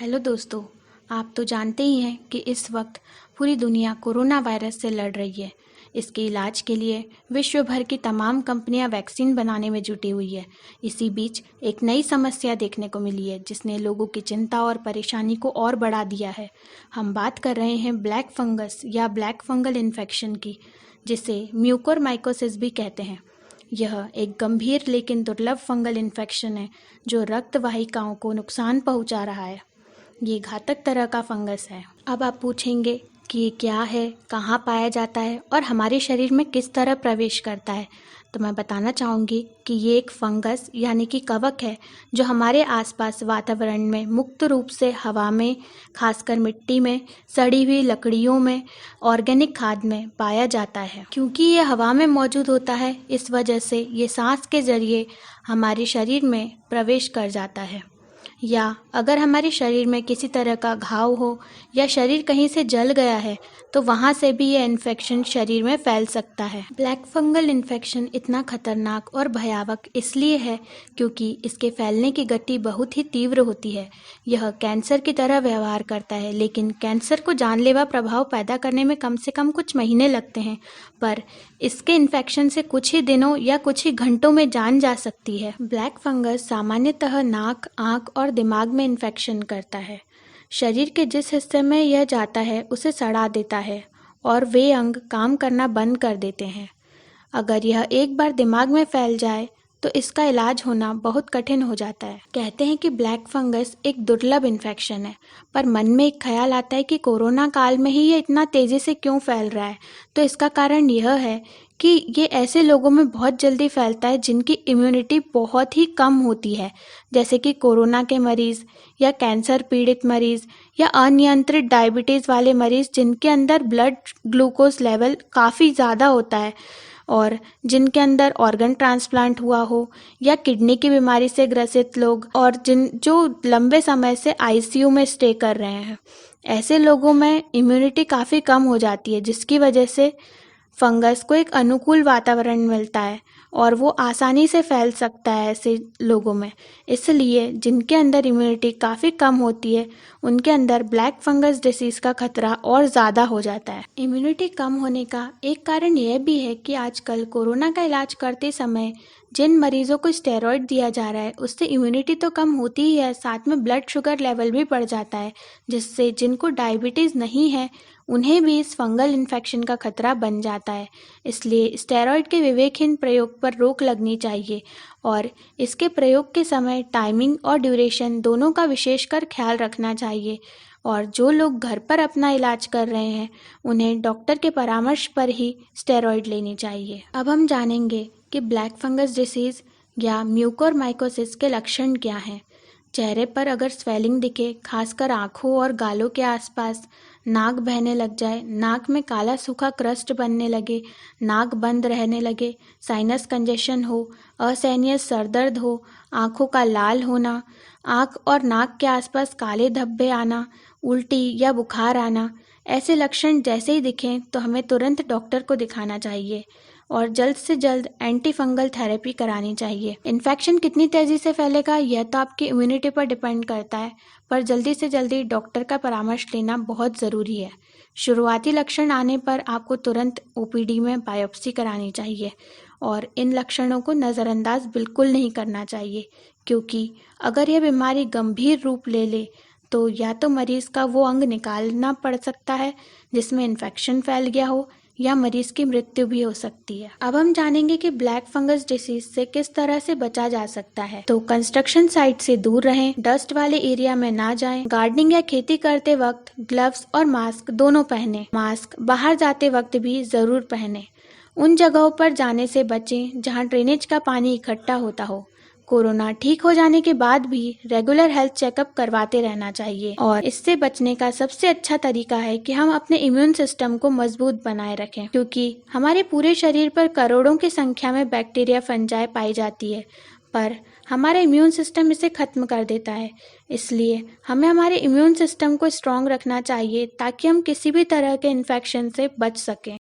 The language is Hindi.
हेलो दोस्तों। आप तो जानते ही हैं कि इस वक्त पूरी दुनिया कोरोना वायरस से लड़ रही है। इसके इलाज के लिए विश्व भर की तमाम कंपनियां वैक्सीन बनाने में जुटी हुई है। इसी बीच एक नई समस्या देखने को मिली है जिसने लोगों की चिंता और परेशानी को और बढ़ा दिया है। हम बात कर रहे हैं ब्लैक फंगस या ब्लैक फंगल इन्फेक्शन की, जिसे म्यूकोरमाइकोसिस भी कहते हैं। यह एक गंभीर लेकिन दुर्लभ फंगल इन्फेक्शन है जो रक्त वाहिकाओं को नुकसान पहुंचा रहा है। ये घातक तरह का फंगस है। अब आप पूछेंगे कि ये क्या है, कहाँ पाया जाता है और हमारे शरीर में किस तरह प्रवेश करता है। तो मैं बताना चाहूँगी कि ये एक फंगस यानी कि कवक है जो हमारे आसपास वातावरण में मुक्त रूप से हवा में, खासकर मिट्टी में, सड़ी हुई लकड़ियों में, ऑर्गेनिक खाद में पाया जाता है। क्योंकि ये हवा में मौजूद होता है, इस वजह से ये सांस के जरिए हमारे शरीर में प्रवेश कर जाता है। या अगर हमारे शरीर में किसी तरह का घाव हो या शरीर कहीं से जल गया है तो वहाँ से भी ये इन्फेक्शन शरीर में फैल सकता है। ब्लैक फंगल इन्फेक्शन इतना खतरनाक और भयावह इसलिए है क्योंकि इसके फैलने की गति बहुत ही तीव्र होती है। यह कैंसर की तरह व्यवहार करता है, लेकिन कैंसर को जानलेवा प्रभाव पैदा करने में कम से कम कुछ महीने लगते हैं, पर इसके इन्फेक्शन से कुछ ही दिनों या कुछ ही घंटों में जान जा सकती है। ब्लैक फंगस सामान्यतः नाक, आँख और दिमाग में इन्फेक्शन करता है। शरीर के जिस हिस्से में यह जाता है उसे सड़ा देता है और वे अंग काम करना बंद कर देते हैं। अगर यह एक बार दिमाग में फैल जाए तो इसका इलाज होना बहुत कठिन हो जाता है। कहते हैं कि ब्लैक फंगस एक दुर्लभ इन्फेक्शन है, पर मन में एक ख्याल आता है कि कोरोना काल में ही ये इतना तेजी से क्यों फैल रहा है। तो इसका कारण यह है कि ये ऐसे लोगों में बहुत जल्दी फैलता है जिनकी इम्यूनिटी बहुत ही कम होती है, जैसे कि कोरोना के मरीज़ या कैंसर पीड़ित मरीज़ या अनियंत्रित डायबिटीज़ वाले मरीज़ जिनके अंदर ब्लड ग्लूकोज लेवल काफ़ी ज़्यादा होता है और जिनके अंदर ऑर्गन ट्रांसप्लांट हुआ हो, या किडनी की बीमारी से ग्रसित लोग, और जो लंबे समय से आईसीयू में स्टे कर रहे हैं। ऐसे लोगों में इम्यूनिटी काफ़ी कम हो जाती है, जिसकी वजह से फंगस को एक अनुकूल वातावरण मिलता है और वो आसानी से फैल सकता है ऐसे लोगों में। इसलिए जिनके अंदर इम्यूनिटी काफ़ी कम होती है उनके अंदर ब्लैक फंगस डिसीज़ का खतरा और ज़्यादा हो जाता है। इम्यूनिटी कम होने का एक कारण यह भी है कि आजकल कोरोना का इलाज करते समय जिन मरीजों को स्टेरॉइड दिया जा रहा है उससे इम्यूनिटी तो कम होती ही है, साथ में ब्लड शुगर लेवल भी बढ़ जाता है, जिससे जिनको डायबिटीज़ नहीं है उन्हें भी इस फंगल इन्फेक्शन का खतरा बन जाता है। इसलिए स्टेरॉइड के विवेकहीन प्रयोग पर रोक लगनी चाहिए और इसके प्रयोग के समय टाइमिंग और ड्यूरेशन दोनों का विशेषकर ख्याल रखना चाहिए। और जो लोग घर पर अपना इलाज कर रहे हैं उन्हें डॉक्टर के परामर्श पर ही स्टेरॉइड लेनी चाहिए। अब हम जानेंगे कि ब्लैक फंगस डिसीज़ या म्यूकोरमाइकोसिस के लक्षण क्या हैं। चेहरे पर अगर स्वेलिंग दिखे, खासकर आँखों और गालों के आसपास, नाक बहने लग जाए, नाक में काला सूखा क्रस्ट बनने लगे, नाक बंद रहने लगे, साइनस कंजेशन हो, असहनीय सरदर्द हो, आँखों का लाल होना, आँख और नाक के आसपास काले धब्बे आना, उल्टी या बुखार आना, ऐसे लक्षण जैसे ही दिखें तो हमें तुरंत डॉक्टर को दिखाना चाहिए और जल्द से जल्द एंटी फंगल थेरेपी करानी चाहिए। इन्फेक्शन कितनी तेज़ी से फैलेगा यह तो आपकी इम्यूनिटी पर डिपेंड करता है, पर जल्दी से जल्दी डॉक्टर का परामर्श लेना बहुत ज़रूरी है। शुरुआती लक्षण आने पर आपको तुरंत ओपीडी में बायोप्सी करानी चाहिए और इन लक्षणों को नज़रअंदाज बिल्कुल नहीं करना चाहिए, क्योंकि अगर यह बीमारी गंभीर रूप ले ले तो या तो मरीज़ का वो अंग निकालना पड़ सकता है जिसमें इन्फेक्शन फैल गया हो, या मरीज की मृत्यु भी हो सकती है। अब हम जानेंगे कि ब्लैक फंगस डिसीज से किस तरह से बचा जा सकता है। तो कंस्ट्रक्शन साइट से दूर रहें, डस्ट वाले एरिया में ना जाएं, गार्डनिंग या खेती करते वक्त ग्लव्स और मास्क दोनों पहने। मास्क बाहर जाते वक्त भी जरूर पहने। उन जगहों पर जाने से बचें जहाँ ड्रेनेज का पानी इकट्ठा होता हो। कोरोना ठीक हो जाने के बाद भी रेगुलर हेल्थ चेकअप करवाते रहना चाहिए और इससे बचने का सबसे अच्छा तरीका है कि हम अपने इम्यून सिस्टम को मजबूत बनाए रखें, क्योंकि हमारे पूरे शरीर पर करोड़ों की संख्या में बैक्टीरिया फंजाई पाई जाती है, पर हमारा इम्यून सिस्टम इसे खत्म कर देता है। इसलिए हमें हमारे इम्यून सिस्टम को स्ट्रांग रखना चाहिए ताकि हम किसी भी तरह के इन्फेक्शन से बच सकें।